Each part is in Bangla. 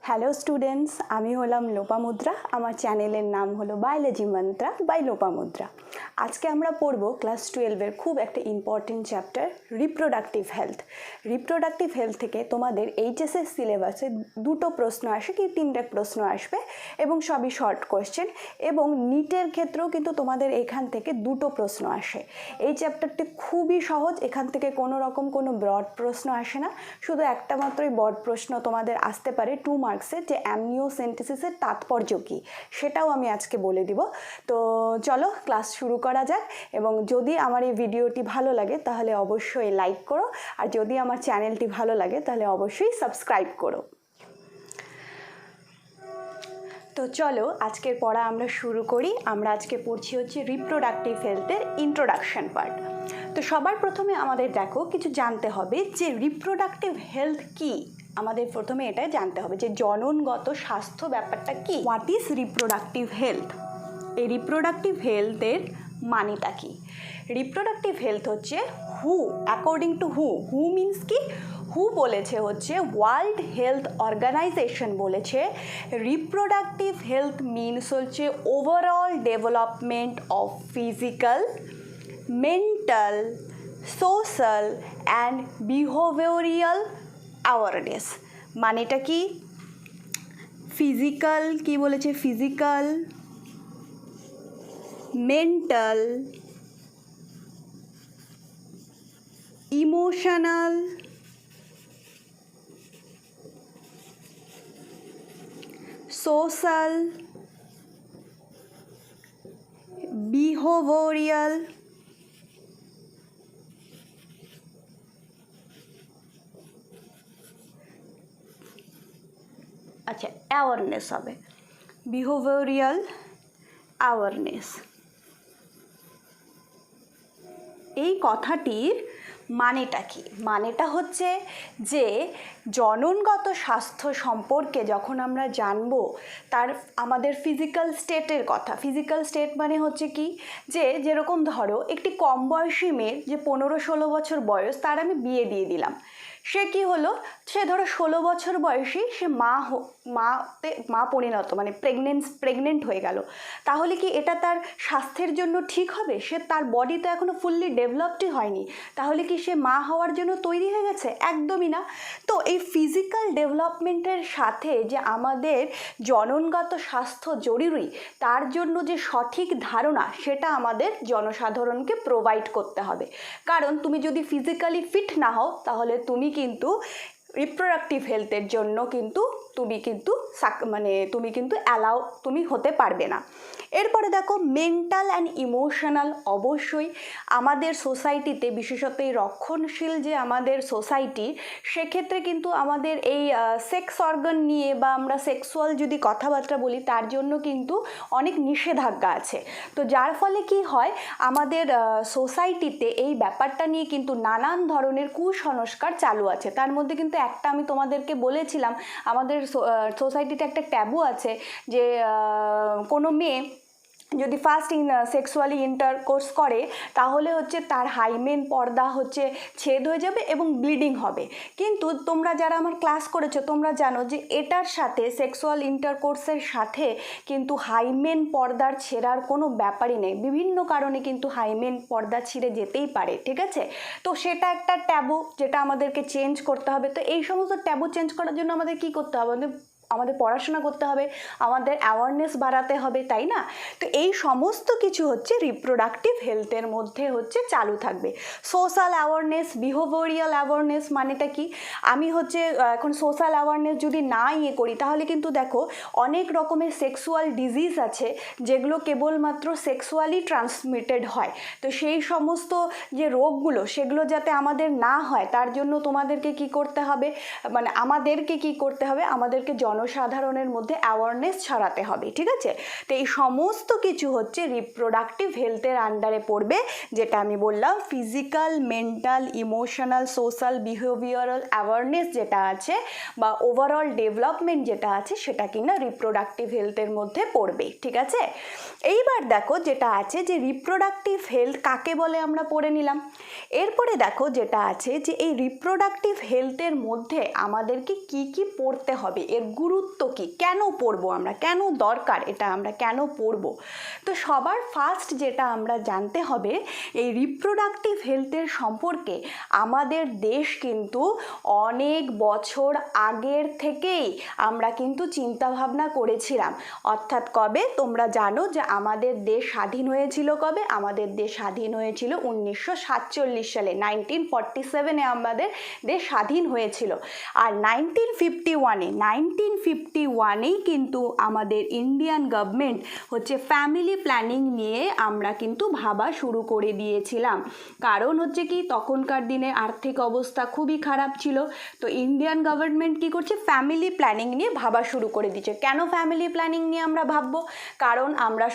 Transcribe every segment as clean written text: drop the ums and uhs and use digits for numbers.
হ্যালো স্টুডেন্টস, আমি হলাম লোপামুদ্রা। আমার চ্যানেলের নাম হলো বায়োলজি মন্ত্রা বাই লোপামুদ্রা। আজকে আমরা পড়ব ক্লাস 12-এর খুব একটা important chapter reproductive health. Reproductive health থেকে তোমাদের এইচএসএস সিলেবাসে দুটো প্রশ্ন আসে কি তিনটে প্রশ্ন আসবে এবং সবই শর্ট কোয়েশ্চেন, এবং নিটের ক্ষেত্রেও কিন্তু তোমাদের এখান থেকে দুটো প্রশ্ন আসে। এই চ্যাপ্টারটি খুবই সহজ, এখান থেকে কোনো রকম কোনো ব্রড প্রশ্ন আসে না, শুধু একটা মাত্রই ব্রড প্রশ্ন তোমাদের আসতে পারে 2 মার্কসের, যে অ্যামনিওসেন্টেসিসের তাৎপর্য কী সেটাও আমি আজকে বলে দিব। তো চলো ক্লাস শুরু করা যাক, এবং যদি আমার এই ভিডিওটি ভালো লাগে তাহলে অবশ্যই লাইক করো, আর যদি আমার চ্যানেলটি ভালো লাগে তাহলে অবশ্যই সাবস্ক্রাইব করো। তো চলো আজকের পড়া আমরা শুরু করি। আমরা আজকে পড়ছি হচ্ছে রিপ্রোডাক্টিভ হেলথের ইন্ট্রোডাকশন পার্ট। তো সবার প্রথমে আমাদের দেখো কিছু জানতে হবে যে রিপ্রোডাক্টিভ হেলথ কী। আমাদের প্রথমে এটাই জানতে হবে যে জননগত স্বাস্থ্য ব্যাপারটা কী। What is reproductive health? এই রিপ্রোডাক্টিভ হেলথের মানেটা কী? রিপ্রোডাক্টিভ হেলথ হচ্ছে হু, অ্যাকর্ডিং টু হু মিনস কি? হু বলেছে হচ্ছে ওয়ার্ল্ড হেলথ অর্গানাইজেশন বলেছে রিপ্রোডাক্টিভ হেলথ মিনস হচ্ছে overall development of physical, mental, social and behavioural awareness. মানেটা কি? ফিজিক্যাল, কি বলেছে? Physical, mental, emotional, social, behavioural awareness হবে, বিহেভিয়ারাল অ্যাওয়ারনেস। এই কথাটির মানেটা কি? মানেটা হচ্ছে যে জননগত স্বাস্থ্য সম্পর্কে যখন আমরা জানব, তার আমাদের ফিজিক্যাল স্টেটের কথা। ফিজিক্যাল স্টেট মানে হচ্ছে কি, যে যেরকম ধরো একটি কম বয়সী মেয়ের যে 15-16 বছর বয়স, তার আমি বিয়ে দিয়ে দিলাম, সে কি হলো, সে ধরো 16 বছর বয়সী, সে মা পরিণত, মানে প্রেগনেন্ট হয়ে গেল, তাহলে কি এটা তার স্বাস্থ্যের জন্য ঠিক হবে? সে তার বডি তো এখনও ফুললি ডেভেলপডই হয়নি, তাহলে কি সে মা হওয়ার জন্য তৈরি হয়ে গেছে? একদমই না। তো এই ফিজিক্যাল ডেভেলপমেন্টের সাথে যে আমাদের জননগত স্বাস্থ্য জরুরি, তার জন্য যে সঠিক ধারণা সেটা আমাদের জনসাধারণকে প্রোভাইড করতে হবে। কারণ তুমি যদি ফিজিক্যালি ফিট না হও, তাহলে তুমি কিন্তু রিপ্রোডাক্টিভ হেলথের জন্য তুমি হতে পারবে না। এরপরে দেখো মেন্টাল অ্যান্ড ইমোশনাল। অবশ্যই আমাদের সোসাইটিতে, বিশেষত এই রক্ষণশীল যে আমাদের সোসাইটি, সেক্ষেত্রে কিন্তু আমাদের এই সেক্স অর্গান নিয়ে বা আমরা সেক্সুয়াল যদি কথাবার্তা বলি, তার জন্য কিন্তু অনেক নিষেধাজ্ঞা আছে। তো যার ফলে কি হয়, আমাদের সোসাইটিতে এই ব্যাপারটা নিয়ে কিন্তু নানান ধরনের কুসংস্কার চালু আছে। তার মধ্যে কিন্তু একটা আমি তোমাদেরকে বলেছিলাম, আমাদের সোসাইটিতে একটা ট্যাবু আছে যে কোনো মেয়ে যদি ফার্স্ট সেক্সুয়ালি ইন্টারকোর্স করে, তাহলে হচ্ছে তার হাইমেন পর্দা হচ্ছে ছেদ হয়ে যাবে এবং ব্লিডিং হবে। কিন্তু তোমরা যারা আমার ক্লাস করেছো, তোমরা জানো যে এটার সাথে, সেক্সুয়াল ইন্টারকোর্সের সাথে কিন্তু হাইমেন পর্দার ছেঁড়ার কোনো ব্যাপারই নেই। বিভিন্ন কারণে কিন্তু হাইমেন পর্দা ছিঁড়ে যেতেই পারে, ঠিক আছে? তো সেটা একটা ট্যাবু, যেটা আমাদেরকে চেঞ্জ করতে হবে। তো এই সমস্ত ট্যাবু চেঞ্জ করার জন্য আমাদের কি করতে হবে? আমাদের পড়াশোনা করতে হবে, আমাদের অ্যাওয়ারনেস বাড়াতে হবে, তাই না? তো এই সমস্ত কিছু হচ্ছে রিপ্রোডাক্টিভ হেলথের মধ্যে হচ্ছে চালু থাকবে। সোশ্যাল অ্যাওয়ারনেস, বিহেভিয়ারাল অ্যাওয়ারনেস মানেটা কি? আমি হচ্ছে এখন সোশ্যাল অ্যাওয়ারনেস যদি না করি, তাহলে কিন্তু দেখো অনেক রকমের সেক্সুয়াল ডিজিজ আছে যেগুলো কেবলমাত্র সেক্সুয়ালি ট্রান্সমিটেড হয়। তো সেই সমস্ত যে রোগগুলো, সেগুলো যাতে আমাদের না হয়, তার জন্য তোমাদেরকে কি করতে হবে, মানে আমাদেরকে কি করতে হবে, আমাদেরকে জনসাধারণের মধ্যে অ্যাওয়ারনেস ছড়াতে হবে, ঠিক আছে? তো এই সমস্ত কিছু হচ্ছে রিপ্রোডাক্টিভ হেলথের আন্ডারে পড়বে, যেটা আমি বললাম physical, mental, emotional, social, behavioural awareness যেটা আছে, বা ওভারঅল ডেভেলপমেন্ট যেটা আছে, সেটা কিনা রিপ্রোডাক্টিভ হেলথের মধ্যে পড়বে, ঠিক আছে? এইবার দেখো যেটা আছে যে রিপ্রোডাক্টিভ হেলথ কাকে বলে আমরা পড়ে নিলাম। এরপরে দেখো যেটা আছে যে এই রিপ্রোডাক্টিভ হেলথের মধ্যে আমাদেরকে কি কি পড়তে হবে, এর গুরুত্ব কী, কেন পড়বো আমরা, কেন দরকার এটা, আমরা কেন পড়বো? তো সবার ফার্স্ট যেটা আমরা জানতে হবে, এই রিপ্রোডাক্টিভ হেলথের সম্পর্কে আমাদের দেশ কিন্তু অনেক বছর আগের থেকেই আমরা কিন্তু চিন্তাভাবনা করেছিলাম। অর্থাৎ কবে? তোমরা জানো যে আমাদের দেশ স্বাধীন হয়েছিল কবে? আমাদের দেশ স্বাধীন হয়েছিল 1947 সালে, 1947-এ আমাদের দেশ স্বাধীন হয়েছিল। আর 1951-এই কিন্তু আমাদের ইন্ডিয়ান গভর্নমেন্ট হচ্ছে ফ্যামিলি প্ল্যানিং নিয়ে আমরা কিন্তু ভাবা শুরু করে দিয়েছিলাম। কারণ হচ্ছে কি, তখনকার দিনে আর্থিক অবস্থা খুবই খারাপ ছিল। তো ইন্ডিয়ান গভর্নমেন্ট কি করছে, ফ্যামিলি প্ল্যানিং নিয়ে ভাবা শুরু করে দিচ্ছে। কেন ফ্যামিলি প্ল্যানিং নিয়ে আমরা ভাববো? কারণ আমরা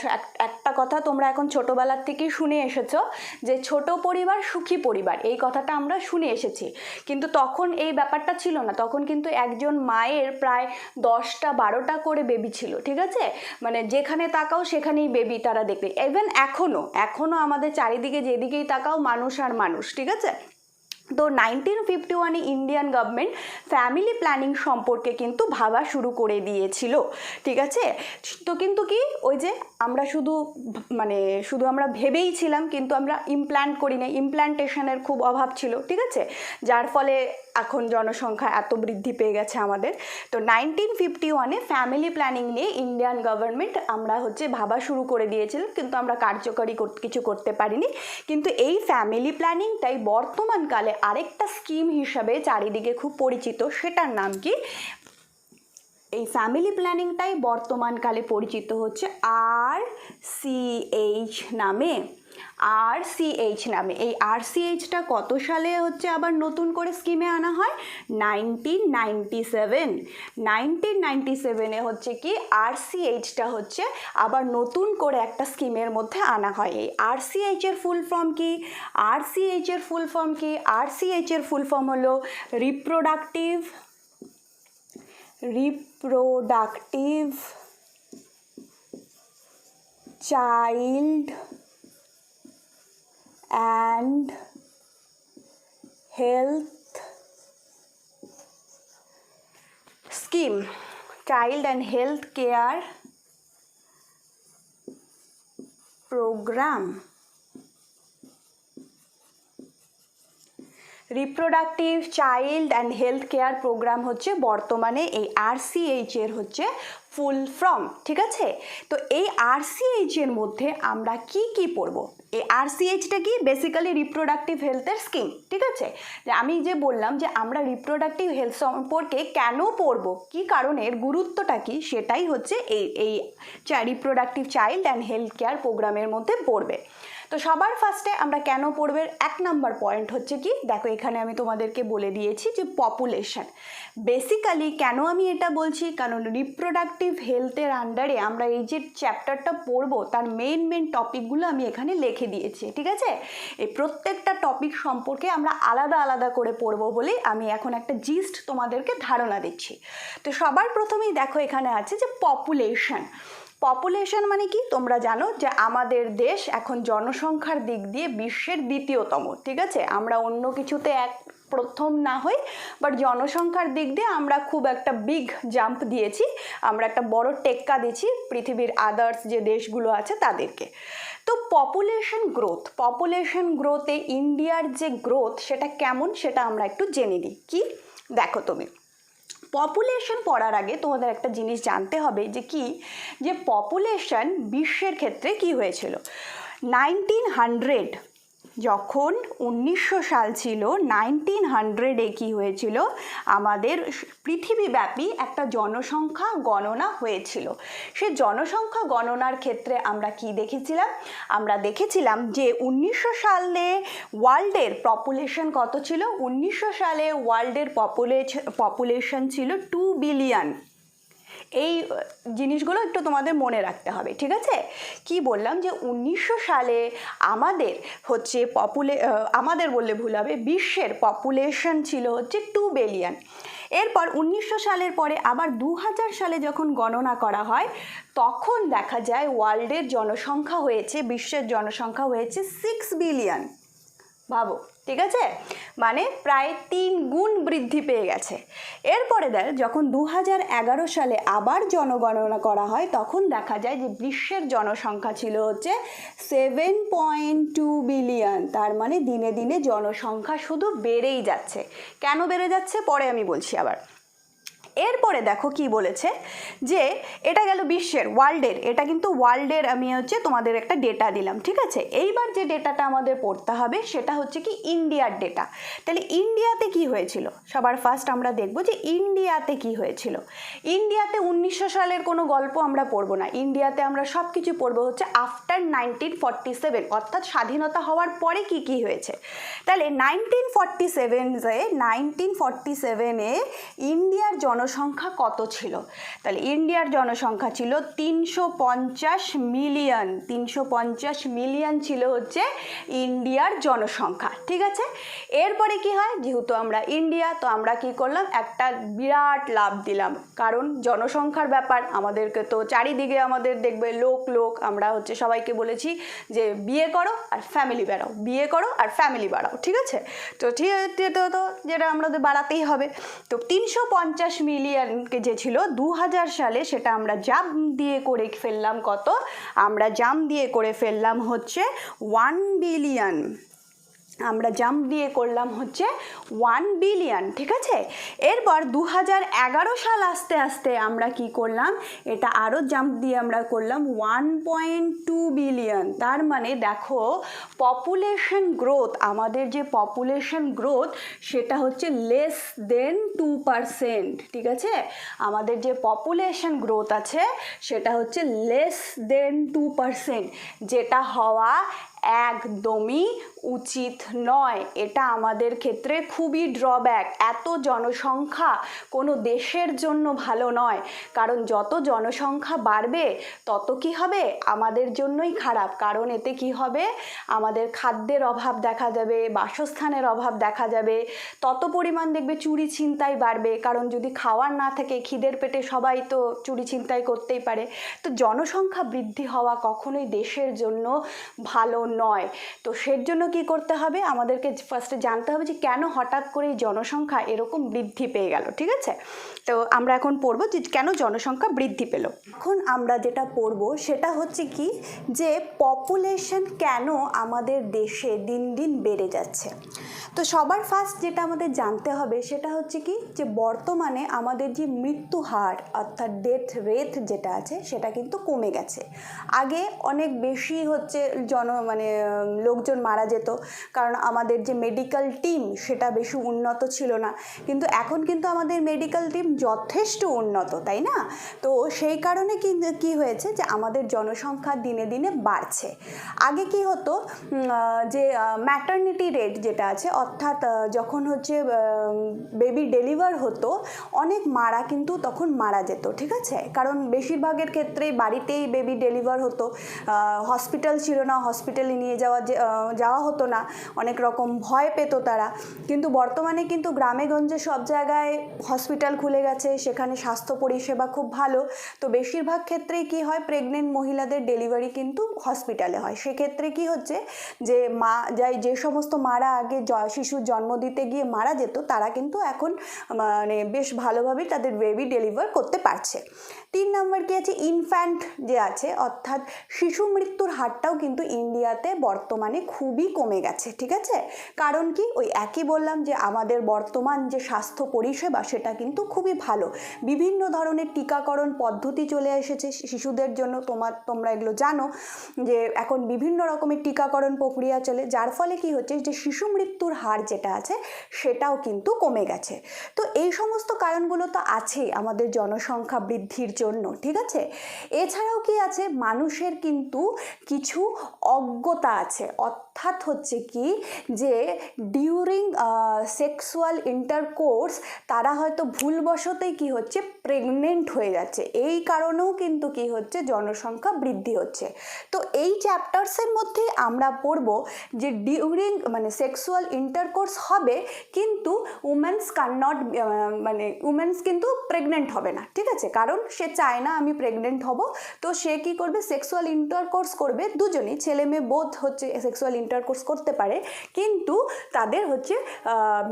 একটা কথা তোমরা এখন ছোটোবেলার থেকেই শুনে এসেছো যে ছোট পরিবার সুখী পরিবার, এই কথাটা আমরা শুনে এসেছি। কিন্তু তখন এই ব্যাপারটা ছিল না। তখন কিন্তু একজন মায়ের প্রায় 10টা-12টা করে বেবি ছিল, ঠিক আছে? মানে যেখানে তাকাও সেখানেই বেবি তারা দেখবে। ইভেন এখনও আমাদের চারিদিকে যেদিকেই তাকাও মানুষ আর মানুষ, ঠিক আছে? তো 1951-এ ইন্ডিয়ান গভর্নমেন্ট ফ্যামিলি প্ল্যানিং সম্পর্কে কিন্তু ভাবা শুরু করে দিয়েছিল, ঠিক আছে? তো কিন্তু কি, ওই যে আমরা শুধু আমরা ভেবেই ছিলাম, কিন্তু আমরা ইমপ্ল্যান্ট করি না, ইমপ্ল্যান্টেশনের খুব অভাব ছিল, ঠিক আছে? যার ফলে এখন জনসংখ্যা এত বৃদ্ধি পেয়ে গেছে আমাদের। তো 1951-এ ফ্যামিলি প্ল্যানিং নিয়ে ইন্ডিয়ান গভর্নমেন্ট আমরা হচ্ছে ভাবা শুরু করে দিয়েছিল, কিন্তু আমরা কার্যকরী কিছু করতে পারিনি। কিন্তু এই ফ্যামিলি প্ল্যানিংটাই বর্তমানকালে আরেকটা স্কিম হিসাবে চারিদিকে খুব পরিচিত। সেটার নাম কি? এই ফ্যামিলি প্ল্যানিংটাই বর্তমানকালে পরিচিত হচ্ছে RCH নামে। এই RCHটা কত সালে হচ্ছে আবার নতুন করে স্কিমে আনা হয়? 1997-এ হচ্ছে কি RCHটা হচ্ছে আবার নতুন করে একটা স্কিমের মধ্যে আনা হয়। এই RCH-এর ফুল ফর্ম কি? RCH-এর ফুল ফর্ম হলো reproductive child and health scheme, child and health care programme. Reproductive child and health care programme হচ্ছে বর্তমানে এই RCH-এর হচ্ছে ফুল ফর্ম, ঠিক আছে? তো এই RCH-এর মধ্যে আমরা কি কি পড়ব? এই RCH-টা কি? বেসিক্যালি রিপ্রোডাক্টিভ হেলথের স্কিম, ঠিক আছে? যে আমি যে বললাম যে আমরা রিপ্রোডাক্টিভ হেলথ সম্পর্কে কেন পড়ব, কি কারণের, গুরুত্বটা কি, সেটাই হচ্ছে এই reproductive child and health care প্রোগ্রামের মধ্যে পড়বে। তো সবার ফার্স্টে আমরা কেন পড়বে, 1 নম্বর পয়েন্ট হচ্ছে কি, দেখো এখানে আমি তোমাদেরকে বলে দিয়েছি যে পপুলেশন। বেসিক্যালি কেন আমি এটা বলছি, কারণ রিপ্রোডাক্টিভ হেলথের আন্ডারে আমরা এই যে চ্যাপ্টারটা পড়বো তার মেন টপিকগুলো আমি এখানে লিখে দিয়েছি, ঠিক আছে? এই প্রত্যেকটা টপিক সম্পর্কে আমরা আলাদা আলাদা করে পড়বো বলে আমি এখন একটা জিস্ট তোমাদেরকে ধারণা দিচ্ছি। তো সবার প্রথমেই দেখো এখানে আছে যে পপুলেশন মানে কি? তোমরা জানো যে আমাদের দেশ এখন জনসংখ্যার দিক দিয়ে বিশ্বের দ্বিতীয়তম, ঠিক আছে? আমরা অন্য কিছুতে প্রথম না হই, বাট জনসংখ্যার দিক দিয়ে আমরা খুব একটা বিগ জাম্প দিয়েছি, আমরা একটা বড় টেক্কা দিচ্ছি পৃথিবীর আদার্স যে দেশগুলো আছে তাদেরকে। তো পপুলেশন গ্রোথে ইন্ডিয়ার যে গ্রোথ সেটা কেমন সেটা আমরা একটু জেনে নিই। কি দেখো, তুমি পপুলেশন পড়ার আগে তোমাদের একটা জিনিস জানতে হবে যে পপুলেশন বিশ্বের ক্ষেত্রে কি হয়েছিল। 1900 যখন 1900 সাল ছিল, 1900-এ কি হয়েছিল, আমাদের পৃথিবীব্যাপী একটা জনসংখ্যা গণনা হয়েছিল। সে জনসংখ্যা গণনার ক্ষেত্রে আমরা কি দেখেছিলাম? আমরা দেখেছিলাম যে 1900 সালে ওয়ার্ল্ডের পপুলেশন কত ছিল? 1900 সালে ওয়ার্ল্ডের পপুলেশন ছিল 2 বিলিয়ন। এই জিনিসগুলো একটু তোমাদের মনে রাখতে হবে, ঠিক আছে? কি বললাম যে 1900 সালে আমাদের হচ্ছে আমাদের বললে ভুল হবে, বিশ্বের পপুলেশন ছিল হচ্ছে 2 বিলিয়ন। এরপর 1900 সালের পরে আবার 2000 সালে যখন গণনা করা হয় তখন দেখা যায় ওয়ার্ল্ডের জনসংখ্যা হয়েছে, বিশ্বের জনসংখ্যা হয়েছে 6 বিলিয়ন। ভাবো, ঠিক আছে, মানে প্রায় 3 গুণ বৃদ্ধি পেয়ে গেছে। এরপরে দেখ যখন 2011 সালে আবার জনগণনা করা হয় তখন দেখা যায় যে বিশ্বের জনসংখ্যা ছিল হচ্ছে 7.2 বিলিয়ন। তার মানে দিনে দিনে জনসংখ্যা শুধু বেড়েই যাচ্ছে। কেন বেড়ে যাচ্ছে পরে আমি বলছি আবার। এরপরে দেখো কি বলেছে যে এটা গেল বিশ্বের, ওয়ার্ল্ডের, এটা কিন্তু ওয়ার্ল্ডের আমি হচ্ছে তোমাদের একটা ডেটা দিলাম, ঠিক আছে। এইবার যে ডেটাটা আমাদের পড়তে হবে সেটা হচ্ছে কি ইন্ডিয়ার ডেটা। তাহলে ইন্ডিয়াতে কি হয়েছিল, সবার ফার্স্ট আমরা দেখব যে ইন্ডিয়াতে কি হয়েছিল। ইন্ডিয়াতে 1900 সালের কোনো গল্প আমরা পড়বো না, ইন্ডিয়াতে আমরা সব কিছু পড়বো হচ্ছে আফটার 1947, অর্থাৎ স্বাধীনতা হওয়ার পরে কি কি হয়েছে। তাহলে 1947-এ ইন্ডিয়ার জনসংখ্যা কত ছিল? তাহলে ইন্ডিয়ার জনসংখ্যা ছিল 350 মিলিয়ন। 350 মিলিয়ন ছিল হচ্ছে ইন্ডিয়ার জনসংখ্যা, ঠিক আছে। এরপরে কি হয়, যেহেতু আমরা ইন্ডিয়া, তো আমরা কি করলাম, একটা বিরাট লাভ দিলাম, কারণ জনসংখ্যার ব্যাপার, আমাদেরকে তো চারিদিকে আমাদের দেখবে লোক আমরা হচ্ছে সবাইকে বলেছি যে বিয়ে করো আর ফ্যামিলি বাড়াও, বিয়ে করো আর ফ্যামিলি বাড়াও, ঠিক আছে। তো ঠিক তো যেটা আমাদের বাড়াতেই হবে। তো 350 মিলিয়নকে যে ছিল 2000 সালে, সেটা আমরা জাম্প দিয়ে করে ফেললাম কত, আমরা জাম্প দিয়ে করে ফেললাম হচ্ছে 1 বিলিয়ন। আমরা জাম্প দিয়ে করলাম হচ্ছে 1 বিলিয়ন, ঠিক আছে। এরপর 2011 সাল আস্তে আস্তে আমরা কি করলাম, এটা আরও জাম্প দিয়ে আমরা করলাম 1.2 বিলিয়ন। তার মানে দেখো পপুলেশন গ্রোথ, আমাদের যে পপুলেশন গ্রোথ সেটা হচ্ছে লেস দেন 2%, ঠিক আছে। আমাদের যে পপুলেশন গ্রোথ আছে সেটা হচ্ছে লেস দেন 2%, যেটা হওয়া একদমই উচিত নয়। এটা আমাদের ক্ষেত্রে খুবই ড্রব্যাক। এত জনসংখ্যা কোনো দেশের জন্য ভালো নয়, কারণ যত জনসংখ্যা বাড়বে তত কি হবে, আমাদের জন্যই খারাপ। কারণ এতে কি হবে, আমাদের খাদ্যের অভাব দেখা যাবে, বাসস্থানের অভাব দেখা যাবে, তত পরিমাণ দেখবে চুরি ছিনতাই বাড়বে। কারণ যদি খাওয়ার না থাকে, খিদের পেটে সবাই তো চুরি ছিনতাই করতেই পারে। তো জনসংখ্যা বৃদ্ধি হওয়া কখনোই দেশের জন্য ভালো নয়। তো সের জন্য কি করতে হবে, আমাদেরকে ফার্স্টে জানতে হবে যে কেন হঠাৎ করে এই জনসংখ্যা এরকম বৃদ্ধি পেয়ে গেল, ঠিক আছে। তো আমরা এখন পড়বো যে কেন জনসংখ্যা বৃদ্ধি পেল। এখন আমরা যেটা পড়বো সেটা হচ্ছে কি, যে পপুলেশন কেন আমাদের দেশে দিন দিন বেড়ে যাচ্ছে। তো সবার ফার্স্ট যেটা আমাদের জানতে হবে সেটা হচ্ছে কি, যে বর্তমানে আমাদের যে মৃত্যু হার অর্থাৎ ডেথ রেট যেটা আছে সেটা কিন্তু কমে গেছে। আগে অনেক বেশি হচ্ছে লোকজন মারা যেত, কারণ আমাদের যে মেডিকেল টিম সেটা বেশি উন্নত ছিল না। কিন্তু এখন কিন্তু আমাদের মেডিকেল টিম যথেষ্ট উন্নত, তাই না? তো সেই কারণে কিন্তু কি হয়েছে, যে আমাদের জনসংখ্যা দিনে দিনে বাড়ছে। আগে কি হতো, যে ম্যাটারনিটি রেট যেটা আছে, অর্থাৎ যখন হচ্ছে বেবি ডেলিভার হতো, অনেক মারা কিন্তু তখন মারা যেত, ঠিক আছে। কারণ বেশিরভাগের ক্ষেত্রেই বাড়িতেই বেবি ডেলিভার হতো, হসপিটাল ছিল না, হসপিটালে নিয়ে যাওয়া হতো না, অনেক রকম ভয় পেত তারা। কিন্তু বর্তমানে কিন্তু গ্রামে গঞ্জে সব জায়গায় হসপিটাল খুলে গেছে, সেখানে স্বাস্থ্য পরিষেবা খুব ভালো। তো বেশিরভাগ ক্ষেত্রেই কি হয়, প্রেগনেন্ট মহিলাদের ডেলিভারি কিন্তু হসপিটালে হয়। সেক্ষেত্রে কি হচ্ছে, যে যে সমস্ত মারা আগে শিশুর জন্ম দিতে গিয়ে মারা যেত, তারা কিন্তু এখন বেশ ভালোভাবেই তাদের বেবি ডেলিভার করতে পারছে। 3 নম্বর কি আছে, ইনফ্যান্ট যে আছে, অর্থাৎ শিশু মৃত্যুর হারটাও কিন্তু ইন্ডিয়াতে বর্তমানে খুবই কমে গেছে, ঠিক আছে। কারণ কি, ওই একই বললাম যে আমাদের বর্তমান যে স্বাস্থ্য পরিষেবা সেটা কিন্তু খুবই ভালো। বিভিন্ন ধরনের টিকাকরণ পদ্ধতি চলে এসেছে শিশুদের জন্য, তোমরা এগুলো জানো যে এখন বিভিন্ন রকমের টিকাকরণ প্রক্রিয়া চলে, যার ফলে কি হচ্ছে, যে শিশু মৃত্যুর হার যেটা আছে সেটাও কিন্তু কমে গেছে। তো এই সমস্ত কারণগুলো তো আছেই আমাদের জনসংখ্যা বৃদ্ধির জন্য, ঠিক আছে। এছাড়াও কি আছে, মানুষের কিন্তু কিছু অজ্ঞতা আছে, অর্থাৎ হচ্ছে কি, যে ডিউরিং সেক্সুয়াল ইন্টারকোর্স তারা হয়তো ভুলবশতই কি হচ্ছে, প্রেগনেন্ট হয়ে যাচ্ছে। এই কারণেও কিন্তু কি হচ্ছে, জনসংখ্যা বৃদ্ধি হচ্ছে। তো এই চ্যাপ্টার্সের মধ্যে আমরা পড়ব যে ডিউরিং সেক্সুয়াল ইন্টারকোর্স হবে, কিন্তু উমেন্স কিন্তু প্রেগনেন্ট হবে না, ঠিক আছে। কারণ সে চায় না আমি প্রেগনেন্ট হব, তো সে কি করবে, সেক্সুয়াল ইন্টারকোর্স করবে দুজনেই, ছেলে মেয়ে বোথ হচ্ছে সেক্সুয়াল ইন্টারকোর্স করতে পারে, কিন্তু তাদের হচ্ছে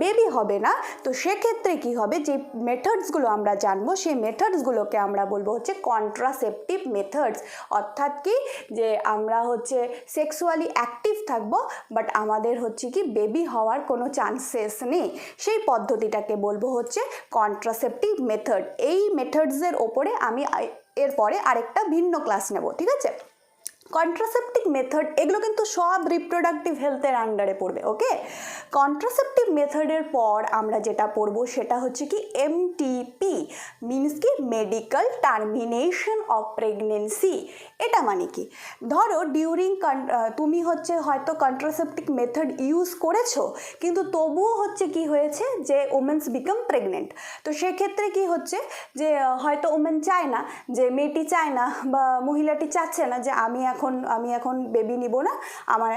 বেবি হবে না। তো সেক্ষেত্রে কি হবে, যে মেথডসগুলো আমরা জানবো সেই মেথডসগুলোকে আমরা বলবো হচ্ছে কন্ট্রাসেপটিভ মেথডস। অর্থাৎ কি, যে আমরা হচ্ছে সেক্সুয়ালি অ্যাক্টিভ থাকবো বাট আমাদের হচ্ছে কি বেবি হওয়ার কোনো চান্সেস নেই, সেই পদ্ধতিটাকে বলবো হচ্ছে কন্ট্রাসেপটিভ মেথড। এই মেথডসের ওপরে আমি এরপরে আরেকটা ভিন্ন ক্লাস নেব, ঠিক আছে। কন্ট্রাসেপটিভ মেথড এগুলো কিন্তু সব রিপ্রোডাক্টিভ হেলথের আন্ডারে পড়বে, ওকে। কন্ট্রাসেপটিভ মেথডের পর আমরা যেটা পড়বো সেটা হচ্ছে কি এমটিপি, মিনস কি মেডিকেল টার্মিনেশন অফ প্রেগনেন্সি। এটা মানে কি, ধরো ডিউরিং তুমি হচ্ছে হয়তো কন্ট্রাসেপটিভ মেথড ইউজ করেছো, কিন্তু তবুও হচ্ছে কি হয়েছে যে ওমেন্স বিকাম প্রেগনেন্ট। তো সেক্ষেত্রে কি হচ্ছে যে হয়তো ওমেন চায় না, যে মেয়েটি চায় না বা মহিলাটি চাচ্ছে না যে আমি এখন বেবি নিব না,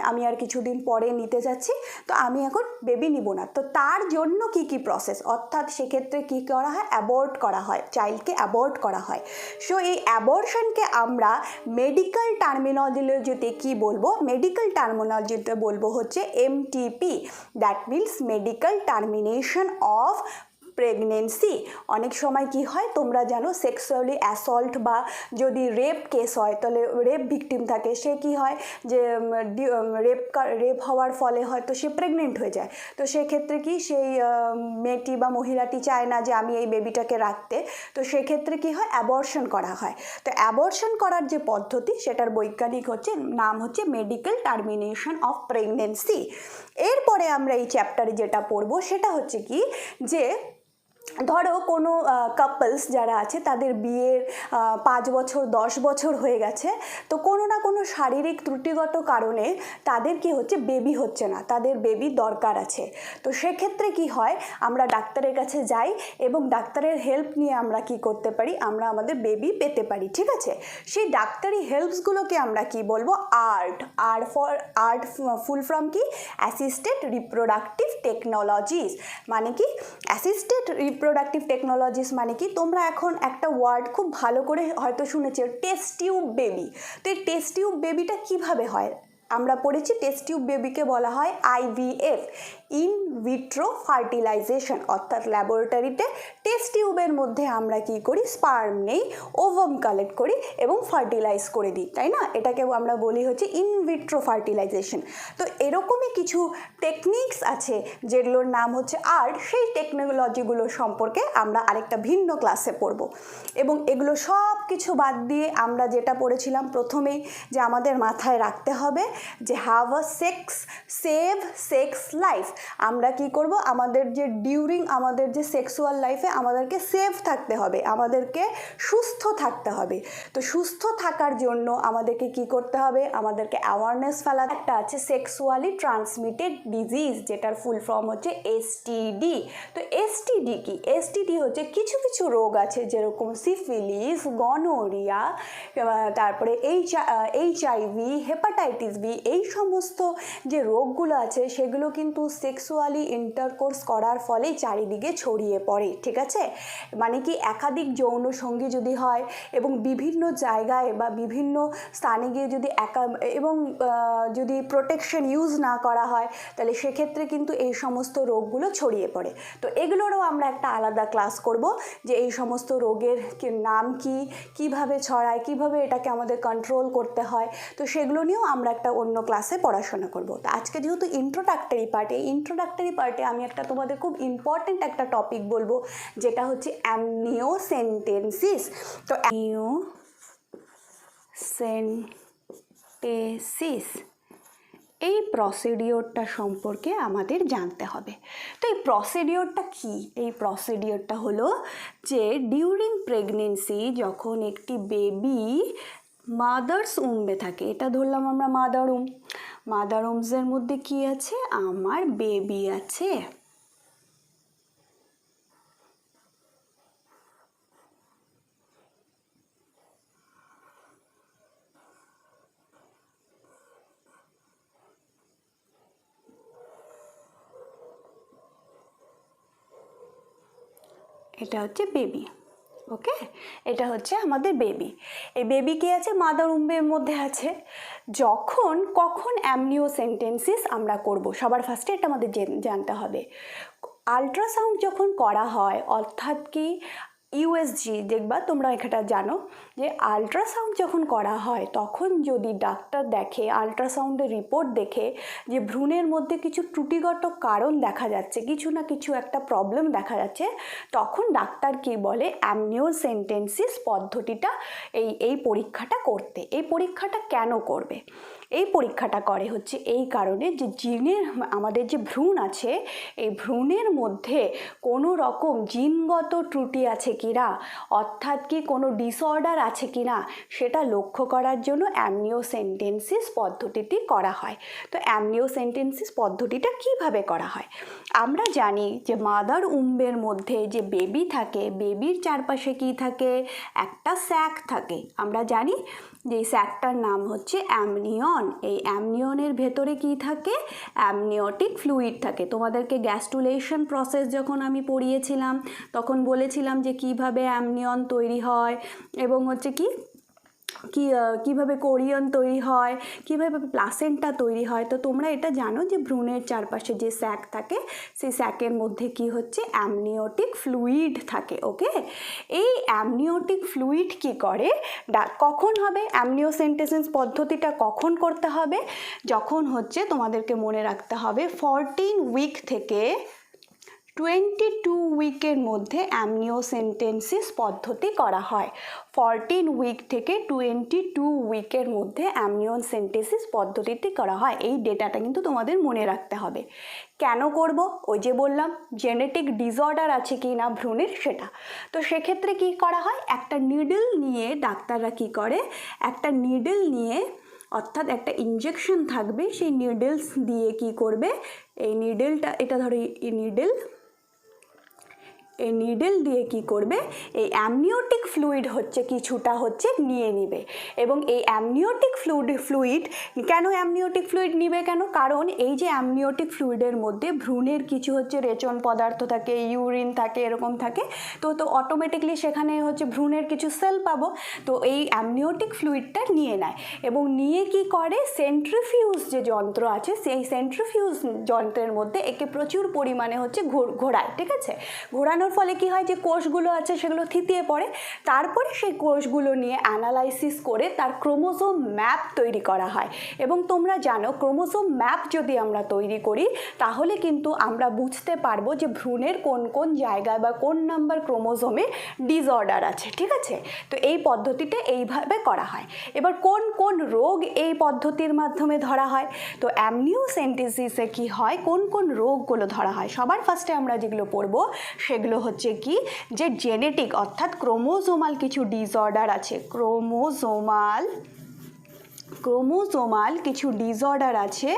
আমি আর কিছুদিন পরে নিতে যাচ্ছি, তো আমি এখন বেবি নিব না। তো তার জন্য কি কি প্রসেস, অর্থাৎ সেক্ষেত্রে কি করা হয়, অ্যাবর্ট করা হয়, চাইল্ডকে অ্যাবর্ট করা হয়। সো এই অ্যাবর্শনকে আমরা মেডিকেল টার্মিনোলজিতে কি বলবো, মেডিকেল টার্মিনোলজিতে বলবো হচ্ছে MTP, that means medical termination of pregnancy. অনেক সময় কি হয় তোমরা জানো, সেক্সুয়ালি অ্যাসল্ট বা যদি রেপ কেস হয়, তাহলে রেপ ভিকটিম থাকে, সে কি হয় যে রেপ হওয়ার ফলে হয়তো সে প্রেগনেন্ট হয়ে যায়। তো সেক্ষেত্রে কি সেই মেয়েটি বা মহিলাটি চায় না যে আমি এই বেবিটাকে রাখতে, তো সেক্ষেত্রে কি হয়, অ্যাবর্শন করা হয়। তো অ্যাবর্শন করার যে পদ্ধতি সেটার বৈজ্ঞানিক নাম হচ্ছে মেডিকেল টার্মিনেশন অফ প্রেগনেন্সি। এরপরে আমরা এই চ্যাপ্টারে যেটা পড়বো সেটা হচ্ছে কি, যে ধরো কোনো কাপলস যারা আছে তাদের বিয়ের 5 বছর 10 বছর হয়ে গেছে, তো কোনো না কোনো শারীরিক ত্রুটিগত কারণে তাদের কি হচ্ছে, বেবি হচ্ছে না, তাদের বেবি দরকার আছে। তো সেক্ষেত্রে কি হয়, আমরা ডাক্তারের কাছে যাই এবং ডাক্তারের হেল্প নিয়ে আমরা কি করতে পারি, আমরা আমাদের বেবি পেতে পারি, ঠিক আছে। সেই ডাক্তারি হেল্পসগুলোকে আমরা কি বলবো, আর্ট ফুল ফর্ম কি, অ্যাসিস্টেড রিপ্রোডাক্টিভ টেকনোলজিস। মানে কি অ্যাসিস্টেড রিপ্রোডাক্টিভ টেকনোলজিস মানে কি, তোমরা এখন একটা ওয়ার্ড খুব ভালো করে হয়তো শুনেছো, টেস্ট টিউব বেবি। তো এই টেস্ট টিউব বেবিটা কিভাবে হয়, আমরা পড়েছি টেস্ট টিউব বেবিকে বলা হয় আইভিএফ, ইন ভিট্রো ফার্টিলাইজেশন। অর্থাৎ ল্যাবরেটরিতে টেস্ট টিউবের মধ্যে আমরা কি করি, স্পার্ম নেই, ওভাম কালেক্ট করি এবং ফার্টিলাইজ করে দিই, তাই না। এটাকে আমরা বলি হচ্ছে ইন ভিট্রো ফার্টিলাইজেশন। তো এরকমই কিছু টেকনিক্স আছে যেগুলোর নাম হচ্ছে আর্ট, সেই টেকনোলজিগুলো সম্পর্কে আমরা আরেকটা ভিন্ন ক্লাসে পড়ব। এবং এগুলো সব কিছু বাদ দিয়ে আমরা যেটা পড়েছিলাম প্রথমেই, যে আমাদের মাথায় রাখতে হবে যে have a save sex life. আমরা কি করব, আমাদের যে ডিউরিং আমাদের যে সেক্সুয়াল লাইফে আমাদেরকে সেফ থাকতে হবে, আমাদেরকে সুস্থ থাকতে হবে। তো সুস্থ থাকার জন্য আমাদেরকে কি করতে হবে, আমাদেরকে অ্যাওয়ারনেস ফেলা। একটা আছে সেক্সুয়ালি ট্রান্সমিটেড ডিজিজ, যেটার ফুল ফর্ম হচ্ছে এসটিডি। তো এসটিডি কি, এসটিডি হচ্ছে কিছু কিছু রোগ আছে যেরকম সিফিলিস, গনোরিয়া, তারপরে এইচআইভি, হেপাটাইটিস বি, এই সমস্ত যে রোগগুলো আছে সেগুলো কিন্তু সেক্সুয়ালি ইন্টারকোর্স করার ফলে চারিদিকে ছড়িয়ে পড়ে, ঠিক আছে। মানে কি একাধিক যৌন সঙ্গী যদি হয় এবং বিভিন্ন জায়গায় বা বিভিন্ন স্থানে গিয়ে যদি যদি প্রোটেকশন ইউজ না করা হয়, তাহলে সেক্ষেত্রে কিন্তু এই সমস্ত রোগগুলো ছড়িয়ে পড়ে। তো এগুলোরও আমরা একটা আলাদা ক্লাস করব, যে এই সমস্ত রোগের নাম কি, কিভাবে ছড়ায়, কিভাবে এটাকে আমাদের কন্ট্রোল করতে হয়, তো সেগুলো নিয়েও আমরা একটা অন্য ক্লাসে পড়াশোনা করব। তো আজকে যেহেতু ইন্ট্রোডাক্টরি পার্টে, ইন্ট্রোডাক্টরি পার্টে আমি একটা তোমাদের খুব ইম্পর্টেন্ট একটা টপিক বলবো, যেটা হচ্ছে অ্যামনিওসেন্টেসিস। তো অ্যামনিওসেন্টেসিস এই প্রসিডিওরটা সম্পর্কে আমাদের জানতে হবে। তো এই প্রসিডিওরটা কি, এই প্রসিডিওরটা হলো যে ডিউরিং প্রেগনেন্সি যখন একটি বেবি মাদার্স উম্বে থাকে, এটা ধরলাম আমরা মাদার উমসের মধ্যে কি আছে, আমার বেবি আছে। এটা হচ্ছে বেবি, ওকে, এটা হচ্ছে আমাদের বেবি। এই বেবি কি আছে, মাদার উম্বের মধ্যে আছে। কখন অ্যামনিওসেন্টেন্সিস আমরা করব, সবার ফার্স্টে এটা আমাদের জানতে হবে। আল্ট্রাসাউন্ড যখন করা হয়, অর্থাৎ কি ইউএসজি, দেখবা তোমরা এখানটা জানো যে আল্ট্রাসাউন্ড যখন করা হয় তখন যদি ডাক্তার দেখে, আল্ট্রাসাউন্ডের রিপোর্ট দেখে যে ভ্রূণের মধ্যে কিছু ত্রুটিগত কারণ দেখা যাচ্ছে, কিছু না কিছু একটা প্রবলেম দেখা যাচ্ছে, তখন ডাক্তার কি বলে, অ্যামনিওসেন্টেন্সিস পদ্ধতিটা এই পরীক্ষাটা করতে। এই পরীক্ষাটা কেন করবে? এই পরীক্ষাটা করে হচ্ছে এই কারণে যে আমাদের যে ভ্রূণ আছে, এই ভ্রূণের মধ্যে কোনো রকম জিনগত ত্রুটি আছে কিনা, অর্থাৎ কি কোনো ডিসঅর্ডার আছে কিনা, সেটা লক্ষ্য করার জন্য অ্যামনিওসেন্টেন্সিস পদ্ধতিটি করা হয়। তো অ্যামনিওসেন্টেন্সিস পদ্ধতিটা কিভাবে করা হয়? আমরা জানি যে মাদার উম্বের মধ্যে যে বেবি থাকে, বেবির চারপাশে কি থাকে, একটা স্যাক থাকে। আমরা জানি যে স্যাকটার নাম হচ্ছে অ্যামনিয়ন। এই অ্যামনিয়নের ভেতরে কি থাকে, অ্যামনিওটিক ফ্লুইড থাকে। তোমাদেরকে গ্যাস্টুলেশন প্রসেস যখন আমি পড়িয়েছিলাম তখন বলেছিলাম যে কিভাবে অ্যামনিয়ন তৈরি হয় এবং হচ্ছে কিভাবে কোরিয়ন তৈরি হয়, কিভাবে প্লাসেন্টা তৈরি হয়। তো তোমরা এটা জানো যে ভ্রূণের চারপাশে যে স্যাক থাকে, সেই স্যাকের মধ্যে কি হচ্ছে, অ্যামনিওটিক ফ্লুইড থাকে। ওকে, এই অ্যামনিওটিক ফ্লুইড কি করে, কখন হবে অ্যামনিওসেন্টেসিস পদ্ধতিটা কখন করতে হবে, যখন হচ্ছে তোমাদেরকে মনে রাখতে হবে 14 উইক থেকে 22 উইকের মধ্যে অ্যামনিওসেন্টেন্সিস পদ্ধতি করা হয়। 14 উইক থেকে 22 উইকের মধ্যে অ্যামনিওসেন্টেন্সিস পদ্ধতিটি করা হয়। এই ডেটাটা কিন্তু তোমাদের মনে রাখতে হবে। কেন করব? ওই যে বললাম, জেনেটিক ডিসঅর্ডার আছে কি না ভ্রূণের, সেটা। তো সেক্ষেত্রে কি করা হয়, একটা নিডল নিয়ে ডাক্তাররা কি করে, একটা নিডল নিয়ে, অর্থাৎ একটা ইনজেকশন থাকবে, সেই নিডলস দিয়ে কি করবে, এই নিডলটা, এটা ধরো এই নিডল দিয়ে কি করবে, এই অ্যামনিওটিক ফ্লুইড কিছুটা নিয়ে নিবে। এবং এই অ্যামনিওটিক ফ্লুইড কেন অ্যামনিওটিক ফ্লুইড নিবে কেন, কারণ এই যে অ্যামনিওটিক ফ্লুইডের মধ্যে ভ্রূণের কিছু রেচন পদার্থ থাকে, ইউরিন থাকে, এরকম থাকে। তো অটোমেটিকলি সেখানে ভ্রূণের কিছু সেল পাবো। তো এই অ্যামনিওটিক ফ্লুইডটা নিয়ে নেয় এবং নিয়ে কি করে, সেন্ট্রিফিউজ যে যন্ত্র আছে, সেই সেন্ট্রিফিউজ যন্ত্রের মধ্যে একে প্রচুর পরিমাণে ঘোরায়। ঠিক আছে, ঘোরানোর ফলে কি হয়, যে কোষগুলো আছে সেগুলো থিতিয়ে পড়ে। তারপরে সেই কোষগুলো নিয়ে অ্যানালাইসিস করে তার ক্রোমোজোম ম্যাপ তৈরি করা হয়। এবং তোমরা জানো, ক্রোমোজোম ম্যাপ যদি আমরা তৈরি করি তাহলে কিন্তু আমরা বুঝতে পারবো যে ভ্রূণের কোন কোন জায়গায় বা কোন নাম্বার ক্রোমোজোমে ডিসঅর্ডার আছে। ঠিক আছে, তো এই পদ্ধতিটা এইভাবে করা হয়। এবার কোন কোন রোগ এই পদ্ধতির মাধ্যমে ধরা হয়, তো অ্যামনিওসেন্টেসিসে কি হয়, কোন কোন রোগগুলো ধরা হয়। সবার ফার্স্টে আমরা যেগুলো পড়বো সেগুলো হচ্ছে কি, যে জেনেটিক অর্থাৎ ক্রোমোজোমাল কিছু ডিসঅর্ডার আছে, ক্রোমোজোমাল কিছু ডিসঅর্ডার আছে,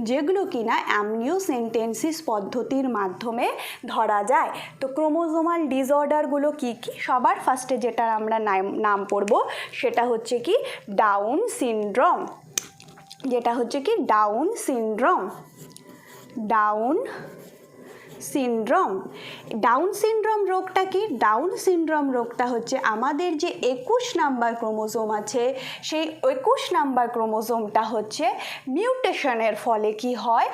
যেগুলো কিনা অ্যামনিওসেন্টেন্সিস পদ্ধতির মাধ্যমে ধরা যায়। তো ক্রোমোজোমাল ডিসঅর্ডারগুলো কি কি, সবার ফার্স্টে যেটার আমরা নাম পড়ব সেটা হচ্ছে কি, ডাউন সিনড্রোম। যেটা হচ্ছে কি, ডাউন সিনড্রোম রোগটা কি, ডাউন সিনড্রোম রোগটা হচ্ছে আমাদের যে 21 নাম্বার ক্রোমোজোম আছে, সেই 21 নাম্বার ক্রোমোজোমটা মিউটেশনের ফলে কি হয়,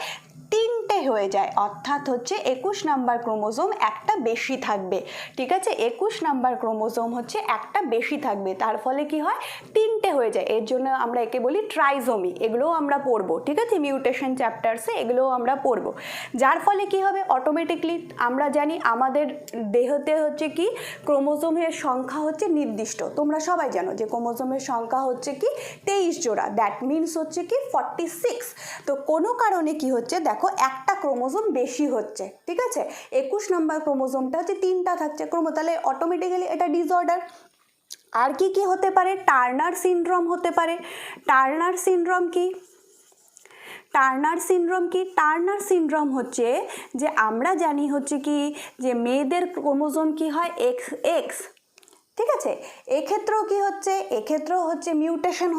3টে হয়ে যায়। অর্থাৎ 21 নাম্বার ক্রোমোজোম একটা বেশি থাকবে। ঠিক আছে, 21 নাম্বার ক্রোমোজোম একটা বেশি থাকবে, তার ফলে কি হয়, 3টে হয়ে যায়। এর জন্য আমরা একে বলি ট্রাইজোমি। এগুলোও আমরা পড়বো। ঠিক আছে, মিউটেশন চ্যাপ্টারসে এগুলোও আমরা পড়বো। যার ফলে কি হবে, অটোমেটিকলি আমরা জানি আমাদের দেহতে কি, ক্রোমোজোমের সংখ্যা নির্দিষ্ট। তোমরা সবাই জানো যে ক্রোমোজোমের সংখ্যা কি 23 জোড়া, দ্যাট মিনস কি 46। তো কোনো কারণে কি দেখো, একটা ক্রোমোজোম বেশি হচ্ছে। ঠিক আছে, 21 নাম্বার ক্রোমোজোমটা 3টা থাকছে তাহলে অটোমেটিক্যালি এটা ডিসঅর্ডার। আর কি কি হতে পারে, টার্নার সিনড্রোম হতে পারে। টার্নার সিনড্রোম কি, টার্নার সিনড্রোম যে আমরা জানি কি, যে মেয়েদের ক্রোমোজোম কি হয়, এক্স। ঠিক আছে, এক্ষেত্রেও কি এক্ষেত্রেও মিউটেশন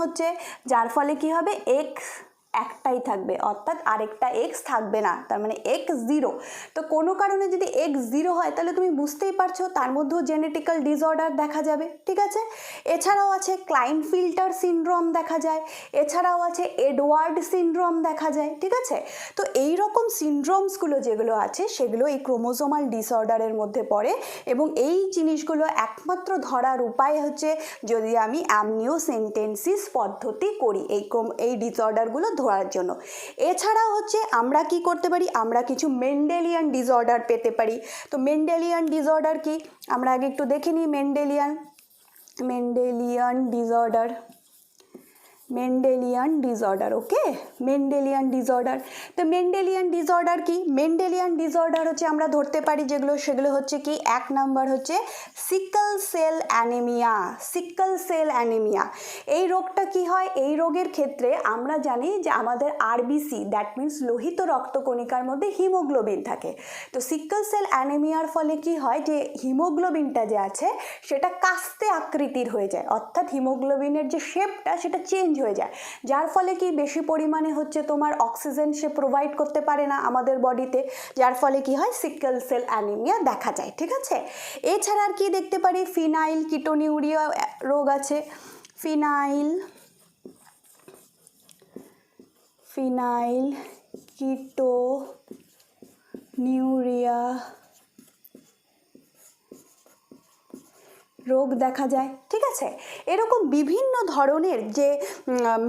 যার ফলে কি হবে, এক্স একটাই থাকবে, অর্থাৎ আরেকটা এক্স থাকবে না, তার মানে এক্স 0। তো কোনো কারণে যদি এক্স 0 হয় তাহলে তুমি বুঝতেই পারছো তার মধ্যেও জেনেটিক্যাল ডিসঅর্ডার দেখা যাবে, ঠিক আছে। এছাড়াও আছে ক্লাইনফিল্টার সিনড্রোম দেখা যায়, এছাড়াও আছে এডওয়ার্ড সিনড্রোম দেখা যায়, ঠিক আছে। তো এই রকম সিনড্রোমসগুলো যেগুলো আছে সেগুলো এই ক্রোমোজোমাল ডিসঅর্ডারের মধ্যে পড়ে, এবং এই জিনিসগুলো একমাত্র ধরার উপায় হচ্ছে যদি আমি অ্যামনিওসেন্টেন্সিস পদ্ধতি করি এই ডিসঅর্ডারগুলো ধরার জন্য। এছাড়াও হচ্ছে আমরা কি করতে পারি, আমরা কিছু মেন্ডেলিয়ান ডিসঅর্ডার পেতে পারি। তো মেন্ডেলিয়ান ডিসঅর্ডার কি আমরা আগে একটু দেখে নিই। মেন্ডেলিয়ান ডিসঅর্ডার, ওকে, মেন্ডেলিয়ান ডিসঅর্ডার। তো মেন্ডেলিয়ান ডিসঅর্ডার কি? মেন্ডেলিয়ান ডিসঅর্ডার হচ্ছে আমরা ধরতে পারি সেগুলো হচ্ছে কি, 1 নাম্বার হচ্ছে সিকল সেল অ্যানিমিয়া। এই রোগটা কি হয়? এই রোগের ক্ষেত্রে আমরা জানি যে আমাদের আরবিসি, দ্যাট মিনস লোহিত রক্তকণিকার মধ্যে হিমোগ্লোবিন থাকে। তো সিকল সেল অ্যানিমিয়ার ফলে কি হয় যে হিমোগ্লোবিনটা যে আছে সেটা কাস্তে আকৃতির হয়ে যায়, অর্থাৎ হিমোগ্লোবিনের যে শেপটা সেটা চেঞ্জ হয়ে যায়, যার ফলে কি বেশি পরিমাণে হচ্ছে তোমার অক্সিজেন সে প্রোভাইড করতে পারে না আমাদের বডিতে, যার ফলে কি হয় সিকল সেল অ্যানিমিয়া দেখা যায়, ঠিক আছে। এছাড়া আর কি দেখতে পারি, ফিনাইল কিটোনিউরিয়া রোগ আছে। ফিনাইল কিটোনিউরিয়া রোগ দেখা যায়, ঠিক আছে। এরকম বিভিন্ন ধরনের যে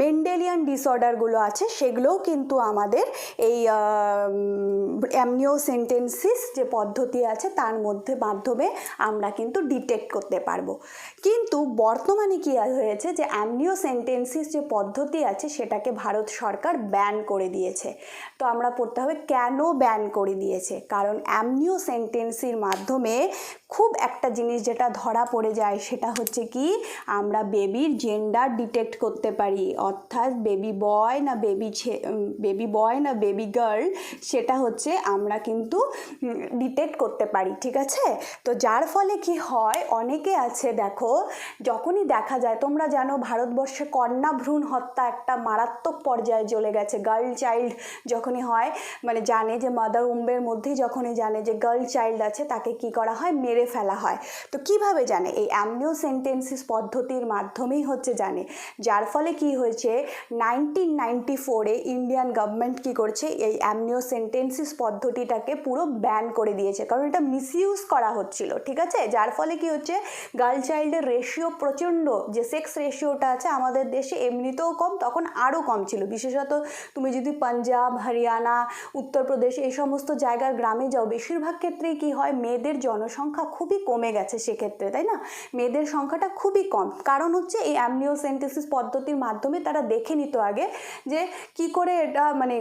মেন্ডেলিয়ান ডিসঅর্ডারগুলো আছে সেগুলোও কিন্তু আমাদের এই অ্যামনিওসেন্টেন্সিস যে পদ্ধতি আছে তার মাধ্যমে আমরা কিন্তু ডিটেক্ট করতে পারবো। কিন্তু বর্তমানে কি হয়েছে যে অ্যামনিওসেন্টেন্সিস যে পদ্ধতি আছে সেটাকে ভারত সরকার ব্যান করে দিয়েছে। তো আমরা পড়তে হবে কেন ব্যান করে দিয়েছে, কারণ অ্যামনিওসেন্টেন্সির মাধ্যমে খুব একটা জিনিস যেটা ধরা পড়ে যায় সেটা হচ্ছে কি, আমরা বেবির জেন্ডার ডিটেক্ট করতে পারি, অর্থাৎ বেবি বয় না বেবি গার্ল সেটা হচ্ছে আমরা কিন্তু ডিটেক্ট করতে পারি, ঠিক আছে। তো যার ফলে কি হয়, অনেকে আছে দেখো যখনই দেখা যায়, তোমরা জানো ভারতবর্ষে কন্যা ভ্রূণ হত্যা একটা মারাত্মক পর্যায়ে চলে গেছে। গার্ল চাইল্ড যখনই হয়, মানে জানে যে মাদার উম্বের মধ্যেই যখনই জানে যে গার্ল চাইল্ড আছে তাকে কি করা হয়, মেরে ফেলা হয়। তো কিভাবে জানে? এই অ্যামনিওসেন্টেন্সিস পদ্ধতির মাধ্যমেই হচ্ছে জানে, যার ফলে কি হয়েছে 1994-এ ইন্ডিয়ান গভর্নমেন্ট কি করছে, এই অ্যামনিওসেন্টেন্সিস পদ্ধতিটাকে পুরো ব্যান করে দিয়েছে, কারণ এটা মিসইউজ করা হচ্ছিল, ঠিক আছে। যার ফলে কি হচ্ছে গার্ল চাইল্ডের রেশিও প্রচণ্ড, যে সেক্স রেশিওটা আছে আমাদের দেশে এমনিতেও কম, তখন আরও কম ছিল। বিশেষত তুমি যদি পাঞ্জাব, হরিয়ানা, উত্তরপ্রদেশ এই সমস্ত জায়গার গ্রামে যাও, বেশিরভাগ ক্ষেত্রেই কি হয় মেয়েদের জনসংখ্যা খুবই কমে গেছে সেক্ষেত্রে, তাই না? মেয়েদের সংখ্যাটা খুবই কম, কারণ হচ্ছে এই অ্যামনিওসেন্টেন্সিস পদ্ধতির মাধ্যমে তারা দেখে নিত আগে যে কি করে এটা মানে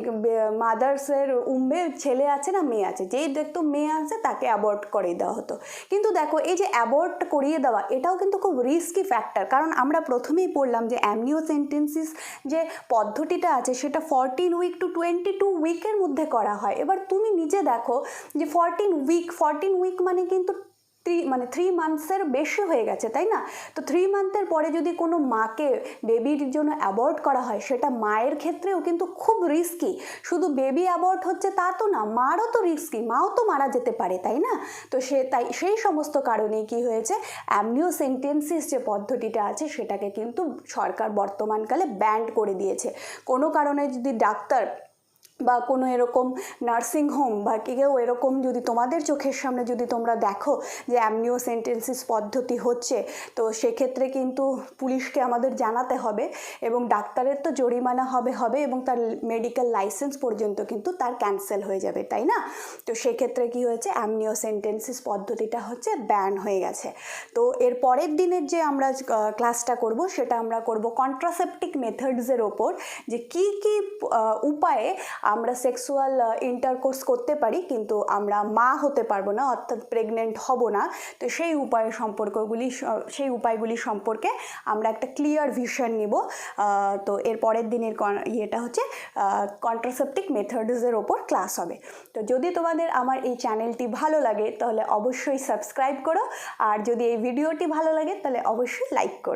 মাদার্সের উম্বে ছেলে আছে না মেয়ে আছে, যেই দেখতো মেয়ে আছে তাকে অ্যাবর্ট করে দেওয়া হতো। কিন্তু দেখো এই যে অ্যাবর্ট করিয়ে দেওয়া এটাও কিন্তু খুব রিস্কি ফ্যাক্টর, কারণ আমরা প্রথমেই পড়লাম যে অ্যামনিওসেন্টেন্সিস যে পদ্ধতিটা আছে সেটা 14 উইক টু 22 উইকের মধ্যে করা হয়। এবার তুমি নিজে দেখো যে 14 উইক মানে কিন্তু 3 মান্থসের বেশি হয়ে গেছে, তাই না? তো 3 মান্থের পরে যদি কোনো মাকে বেবির জন্য অ্যাবর্ট করা হয় সেটা মায়ের ক্ষেত্রেও কিন্তু খুব রিস্কি। শুধু বেবি অ্যাবর্ট হচ্ছে তা তো না, মারও তো রিস্কি, মাও তো মারা যেতে পারে, তাই না? তো সেই সমস্ত কারণেই কি হয়েছে, অ্যামনিওসেন্টেন্সিস যে পদ্ধতিটা আছে সেটাকে কিন্তু সরকার বর্তমানকালে ব্যান করে দিয়েছে। কোনো কারণে যদি ডাক্তার বা কোনো এরকম নার্সিংহোম বা কেউ এরকম যদি তোমাদের চোখের সামনে যদি তোমরা দেখো যে অ্যামনিওসেন্টেন্সিস পদ্ধতি হচ্ছে, তো সেক্ষেত্রে কিন্তু পুলিশকে আমাদের জানাতে হবে, এবং ডাক্তারের তো জরিমানা হবে এবং তার মেডিকেল লাইসেন্স পর্যন্ত কিন্তু তার ক্যান্সেল হয়ে যাবে, তাই না? তো সেক্ষেত্রে কি হয়েছে, অ্যামনিওসেন্টেন্সিস পদ্ধতিটা হচ্ছে ব্যান হয়ে গেছে। তো এর পরের দিনের যে আমরা ক্লাসটা করব সেটা আমরা করব কন্ট্রাসেপটিক মেথডসের ওপর, যে কি কি উপায়ে আমরা সেক্সুয়াল ইন্টারকোর্স করতে পারি কিন্তু আমরা মা হতে পারবো না, অর্থাৎ প্রেগনেন্ট হব না। তো সেই উপায়গুলি সম্পর্কে আমরা একটা ক্লিয়ার ভিশন নিব। তো এর পরের দিনের ইয়েটা হচ্ছে কন্ট্রাসেপটিক মেথডসের ওপর ক্লাস হবে। তো যদি তোমাদের আমার এই চ্যানেলটি ভালো লাগে তাহলে অবশ্যই সাবস্ক্রাইব করো, আর যদি এই ভিডিওটি ভালো লাগে তাহলে অবশ্যই লাইক করো।